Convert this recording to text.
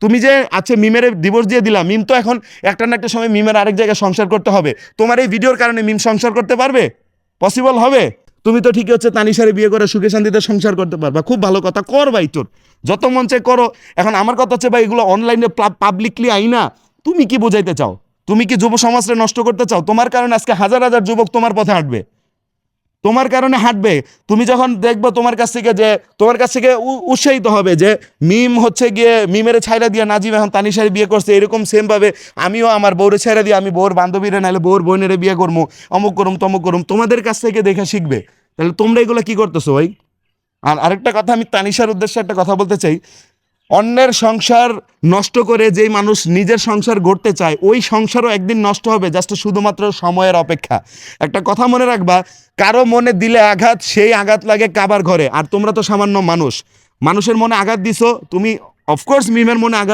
তুমি যে আচ্ছা মিমের ডিভোর্স দিয়ে দিলাম, মিম তো এখন একটা না একটা সময় মিমের আরেক জায়গায় সংসার করতে হবে। তোমার এই ভিডিওর কারণে মিম সংসার করতে পারবে? পসিবল হবে? তুমি তো ঠিকই হচ্ছে তানিশারে বিয়ে করে সুখে শান্তিতে সংসার করতে পারবা, খুব ভালো কথা, কর ভাই, তোর যত মন চায় করো। এখন আমার কথা হচ্ছে ভাই, এগুলো অনলাইনে পাবলিকলি আইনা তুমি কি বোঝাইতে চাও? তুমি কি যুব সমাজকে নষ্ট করতে চাও? তোমার কারণে আজকে হাজার হাজার যুবক তোমার পথে হাঁটবে, তোমার কারণে হাঁটবে। তুমি যখন দেখবো তোমার কাছ থেকে যে তোমার কাছ থেকে উৎসাহিত হবে যে মিম হচ্ছে গিয়ে মিমের ছাইরা দিয়ে নাজিম এখন তানিশারে বিয়ে করছে, এরকম সেম ভাবে আমিও আমার বউরে ছাইরা দিয়ে আমি বউর বান্ধবীরা নাহলে বউর বোনেরে বিয়ে করবো, অমুক করুম তমুক করুম, তোমাদের কাছ থেকে দেখে শিখবে। তাহলে তোমরা এগুলো কি করতেছো ভাই? আর আরেকটা কথা, আমি তানিশার উদ্দেশ্যে একটা কথা বলতে চাই। অন্যের সংসার নষ্ট করে যেই মানুষ নিজের সংসার গড়তে চায়, ওই সংসারও একদিন নষ্ট হবে, জাস্ট শুধুমাত্র সময়ের অপেক্ষা। একটা কথা মনে রাখবা, কারো মনে দিলে আঘাত, সেই আঘাত লাগে কাবার ঘরে। আর তোমরা তো সামান্য মানুষ, মানুষের মনে আঘাত দিছো তুমি, অফকোর্স মিমের মনে আঘাত